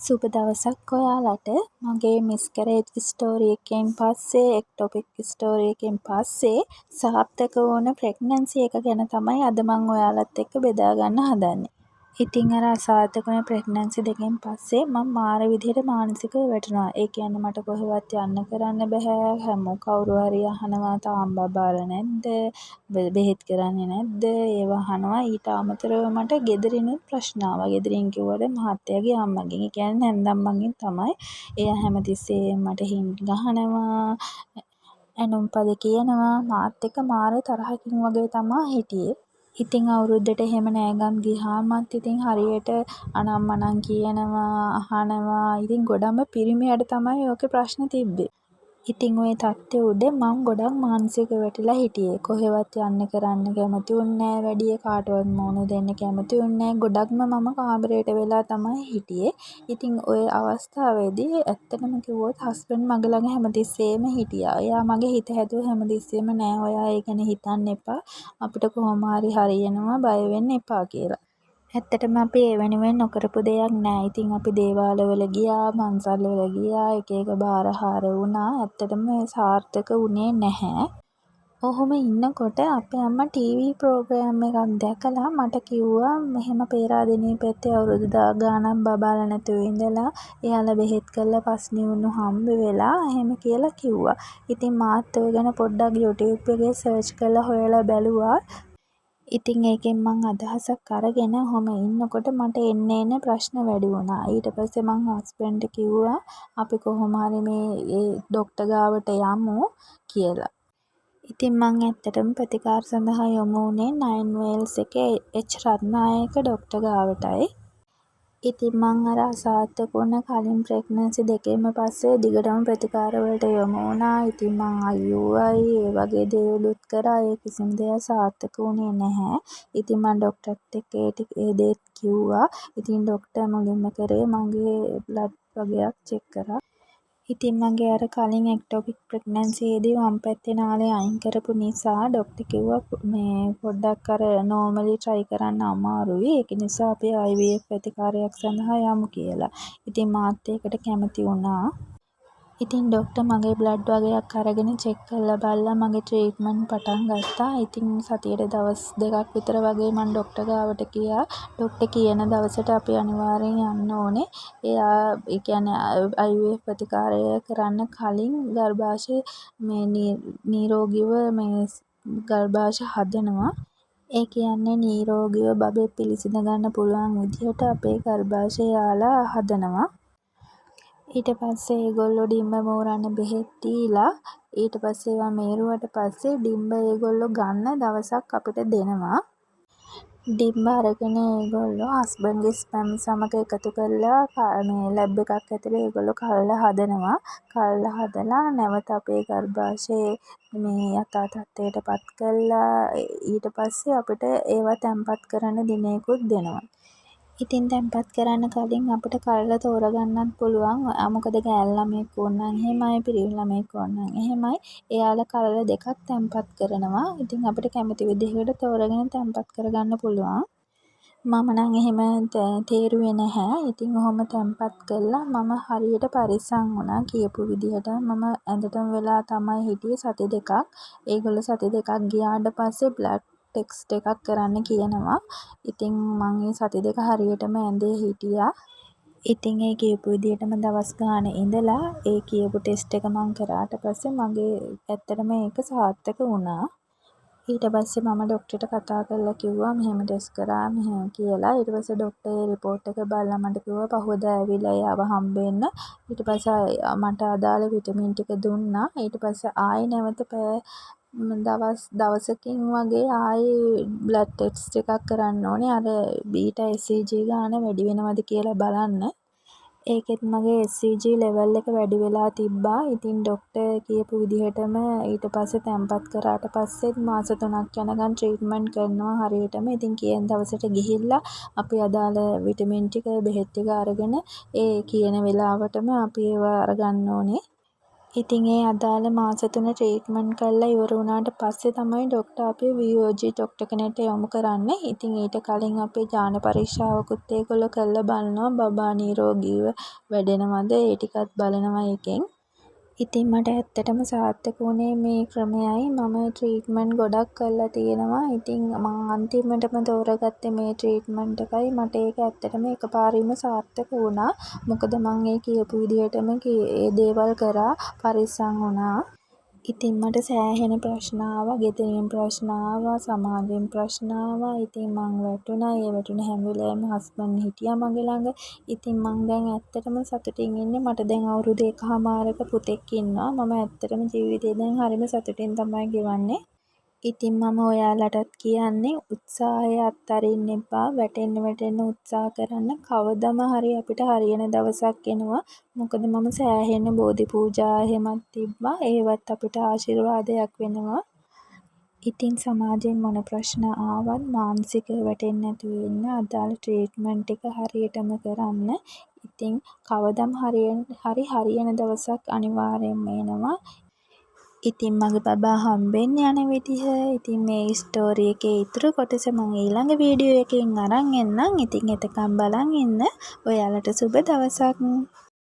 සුබ දවසක් ඔයාලට. මගේ මිස්කරේජ් ස්ටෝරි එකෙන් පස්සේ එක්ටොපික් ස්ටෝරි එකෙන් පස්සේ සාර්ථක වුණ ප්‍රෙග්නන්සි එක ගැන තමයි අද මම ඔයාලත් එක්ක බෙදා ගන්න හදන්නේ. ඉතින් අර අසාර්ථක වුණ ප්‍රෙග්නන්සි දෙකෙන් පස්සේ මම මාර විදිහට මානසිකව වැටුණා. ඒ කියන්නේ මට කොහෙවත් යන්න කරන්න බෑ. කවුරු හරි අහනවා තාම බබාලා නැද්ද? බෙහෙත් කරන්නේ නැද්ද? ඒව අහනවා. ඊට අමතරව මට ගෙදරිනුත් ප්‍රශ්න ආවා. ගෙදරින් කිව්වට මහත්තයාගේ අම්මගෙන්. ඒ කියන්නේ නැන්දම්මගෙන් තමයි. එයා හැමතිස්සෙම මට හින්ට් ගහනවා. ඇනුම් පද කියනවා. මාත් එක්ක මාර තරහකින් වගේ තමා හිටියේ. ඉතින් අවුරුද්දට එහෙම නෑගම් ගියාමත් ඉතින් හරියට අනම්මනම් කියනවා, අහනවා. ඉතින් ගොඩක්ම පිරිමියට තමයි ඕකේ ප්‍රශ්න තිබ්බේ. ඉතින් ওই තත්ත්වෙ උඩ මම ගොඩක් මානසිකව වැටිලා හිටියේ. කොහෙවත් යන්න කරන්න කැමති වුණේ නෑ වැඩිය. කාටවත් මූණ දෙන්න කැමති වුණේ නෑ. ගොඩක්ම මම කාමරයට වෙලා තමයි හිටියේ. ඉතින් ওই අවස්ථාවේදී ඇත්තටම කිව්වොත් හස්බන්ඩ් මගේ ළඟ හැමතිස්සෙම හිටියා. එයා මගේ හිත හැදුවා හැමතිස්සෙම නෑ ඔයා ඒ ගැන හිතන්න එපා. අපිට කොහොම හරි හරියනවා බය වෙන්න එපා කියලා. ඇත්තටම අපි ඒ වෙනුවෙන් නොකරපු දෙයක් නෑ. ඉතින් අපි දේවාලවල ගියා, පන්සල්වල ගියා, එක එක බාරහාර වුණා. ඇත්තටම සාර්ථක වුණේ නැහැ. ඔහොම ඉන්නකොට අපේ අම්මා ටීවී ප්‍රෝග්‍රෑම් එකක් දැකලා මට කිව්වා මෙහෙම පේරාදෙණිය පැත්තේ අවුරුදු ගාණක් බබාලා නැතුව ඉඳලා එයාලා බෙහෙත් කරලා පස්නියුණු හම්බ වෙලා එහෙම කියලා කිව්වා. ඉතින් මාත් ඔය ගැන පොඩ්ඩක් YouTube එකේ සර්ච් කරලා හොයලා බැලුවා. ඉතින් ඒකෙන් මං අදහසක් අරගෙන ඔහොම ඉන්නකොට මට එන්න ප්‍රශ්න වැඩි වුණා. ඊට පස්සේ මං හස්බන්ඩ්ට කිව්වා අපි කොහොම හරි මේ ඩොක්ටර් ගාවට යමු කියලා. ඉතින් මං ඇත්තටම ප්‍රතිකාර සඳහා යොමු වුණේ 9 වේල්ස් එකේ එච් රත්නායක ඩොක්ටර් ගාවටයි. ඉතින් මං අර අසාර්ථක වුණ කලින් ප්‍රෙග්නන්සි දෙකෙන්ම පස්සේ දිගටම ප්‍රතිකාර වලට යොමු වුණා. ඉතින් මං IUI ඒ වගේ දේවලුත් කරා. ඒ කිසිම දෙයක් සාර්ථක වුණේ නැහැ. ඉතින් මං ඩොක්ටර්ට එක්ක ඒ දේත් කිව්වා. ඉතින් ඩොක්ටර් මුලින්ම කරේ මගේ බ්ලඩ් වගයක් චෙක් කරා. ඉතින් මගේ අර කලින් එක්ටොපික් ප්‍රෙග්නන්සියේදී වම් පැත්තේ නාලය අයින් කරපු නිසා ඩොක්ටර් කිව්වා මේ පොඩ්ඩක් අර නෝමලි try කරන්න අමාරුයි. ඒක නිසා අපි IVF ප්‍රතිකාරයක් සඳහා යමු කියලා. ඉතින් මාත් ඒකට කැමති වුණා. ඉතින් ඩොක්ටර් මගේ බ්ලඩ් වගයක් අරගෙන චෙක් කරලා බලලා මගේ ට්‍රීට්මන්ට් පටන් ගත්තා. ඉතින් සතියට දවස් 2ක් විතර වගේ මම ඩොක්ටර් ගාවට ගියා. ඩොක්ටර් කියන දවසට අපි අනිවාර්යෙන් යන්න ඕනේ. එයා ඒ කියන්නේ IVF ප්‍රතිකාරය කරන්න කලින් ගර්භාෂය මේ නිරෝගීව මේ ගර්භාෂය හදනවා. ඒ කියන්නේ නිරෝගීව බබෙක් පිළිසිඳ ගන්න පුළුවන් විදිහට අපේ ගර්භාෂය යාලා හදනවා. ඊට පස්සේ ඒගොල්ලෝ ඩිම්බ මෝරන්න බෙහෙත් දීලා ඊට පස්සේ ඒවා මේරුවට පස්සේ ඩිම්බ ඒගොල්ලෝ ගන්න දවසක් අපිට දෙනවා. ඩිම්බ අරගෙන ඒගොල්ලෝ හස්බන්ඩ්ගේ ස්පර්ම් සමග එකතු කරලා මේ ලැබ් එකක් ඇතුලේ ඒගොල්ලෝ කල්ලා හදනවා. කල්ලා හදලා නැවත අපේ ගර්භාෂයේ මේ යථා තත්ත්වයට පත් කරලා ඊට පස්සේ අපිට ඒවා තැම්පත් කරන්න දිනයකුත් දෙනවා. ඉතින් තැම්පත් කරන්න කලින් අපිට කල්ලා තෝරගන්නත් පුළුවන්. මොකද ගෑල් ළමයෙක් ඕනනම් එහෙමයි, පිරිමි ළමයෙක් ඕනනම් එහෙමයි. එයාලා කල්ලා දෙකක් තැම්පත් කරනවා. ඉතින් අපිට කැමති විදිහකට තෝරගෙන තැම්පත් කරගන්න පුළුවන්. මම නම් එහෙම තේරුවේ නැහැ. ඉතින් ඔහොම තැම්පත් කළා මම හරියට පරිස්සම් වුණා. කියපු විදිහට මම ඇඳටම වෙලා තමයි හිටියේ සති දෙකක්. ඒගොල්ලෝ සති දෙකක් ගියාට පස්සේ බ්ලඩ් ටෙස්ට් එකක් කරන්න කියනවා. ඉතින් මං ඒ සති දෙක හරියටම ඇඳේ හිටියා. ඉතින් ඒ කියපු විදිහටම දවස් ගාන ඉඳලා ඒ කියපු ටෙස්ට් එක මං කරාට පස්සේ මගේ ඇත්තටම ඒක සාර්ථක වුණා. ඊට පස්සේ මම ඩොක්ටර්ට කතා කරලා කිව්වා මෙහෙම ටෙස්ට් කරා මෙහෙම කියලා. ඊට පස්සේ ඩොක්ටර් ඒ report එක බලලා මට කිව්වා පහුවදා ඇවිල්ලා එයාව හම්බෙන්න. ඊට පස්සේ මට අදාළ විටමින් ටික දුන්නා. ඊට පස්සේ ආයෙ නැවත දවසකින් වගේ ආයෙ බ්ලඩ් ටෙස්ට් එකක් කරන්න ඕනේ. අර බීටා HCG ගාන වැඩි වෙනවද කියලා බලන්න. ඒකෙත් මගේ HCG ලෙවල් එක වැඩි වෙලා තිබ්බා. ඉතින් ඩොක්ටර් කියපු විදිහටම ඊට පස්සේ තැම්පත් කරාට පස්සෙත් මාස 3ක් යනකම් ට්‍රීට්මන්ට් කරනවා හරියටම. ඉතින් කියන දවසට ගිහිල්ලා අපි අදාළ විටමින් ටික බෙහෙත් ටික අරගෙන ඒ කියන වෙලාවටම අපි ඒවා අරගන්න ඕනේ. ඉතින් ඒ අදාළ මාස 3 ට්‍රීට්මන්ට් කරලා ඉවර වුණාට පස්සේ තමයි ඩොක්ටර් අපිව VOG ඩොක්ටර් කෙනෙක්ට යොමු කරන්නේ. ඉතින් ඊට කලින් අපි ජාන පරීක්ෂාවකුත් ඒගොල්ලෝ කරලා බලනවා. බබා නිරෝගීව වැඩෙනවද ඒ ටිකත් බලනවා එකෙන්. ඉතින් මට ඇත්තටම සාර්ථක වුණේ මේ ක්‍රමයයි. මම ට්‍රීට්මන්ට් ගොඩක් කරලා තියෙනවා. ඉතින් මං අන්තිමටම තෝරගත්තේ මේ ට්‍රීට්මන්ට් එකයි. මට ඒක ඇත්තටම එකපාරින්ම සාර්ථක වුණා. මොකද මං ඒ කියපු විදිහටම ඒ දේවල් කරා පරිස්සම් වුණා. ඉතින් මට සෑහෙන ප්‍රශ්න ආවා. ගෙදරින් ප්‍රශ්න ආවා. සමාජයෙන් ප්‍රශ්න ආවා. ඉතින් මං වැටුණා. ඒ වැටුණ හැම වෙලාවෙම හස්බන්ඩ් හිටියා මගේ ළඟ. ඉතින් මං දැන් ඇත්තටම සතුටින් ඉන්නේ. මට දැන් අවුරුදු 1.5ක පුතෙක් ඉන්නවා. මම ඇත්තටම ජීවිතේ දැන් හරිම සතුටින් තමයි ගෙවන්නේ. ඉතින් මම ඔයාලටත් කියන්නේ උත්සාහය අත්හරින්න එපා. වැටෙන්න උත්සාහ කරන්න. කවදම හරි අපිට හරියන දවසක් එනවා. මොකද මම සෑහෙන බෝධි පූජා එහෙමත් තිබ්බා. ඒවත් අපිට ආශිර්වාදයක් වෙනවා. ඉතින් සමාජයෙන් මොන ප්‍රශ්න ආවත් මානසිකව වැටෙන්නේ නැතුව ඉන්න. අදාළ ට්‍රීට්මන්ට් එක හරියටම කරන්න. ඉතින් කවදම් හරියන දවසක් අනිවාර්යෙන්ම එනවා. ඉතින් මගේ බබා හම්බෙන්න යන විදිහ, ඉතින් මේ ස්ටෝරි එකේ ඉතුරු කොටස මම ඊළඟ වීඩියෝ එකකින් අරන් එන්නම්. ඉතින් එතකම් බලන් ඉන්න. ඔයාලට සුබ දවසක්.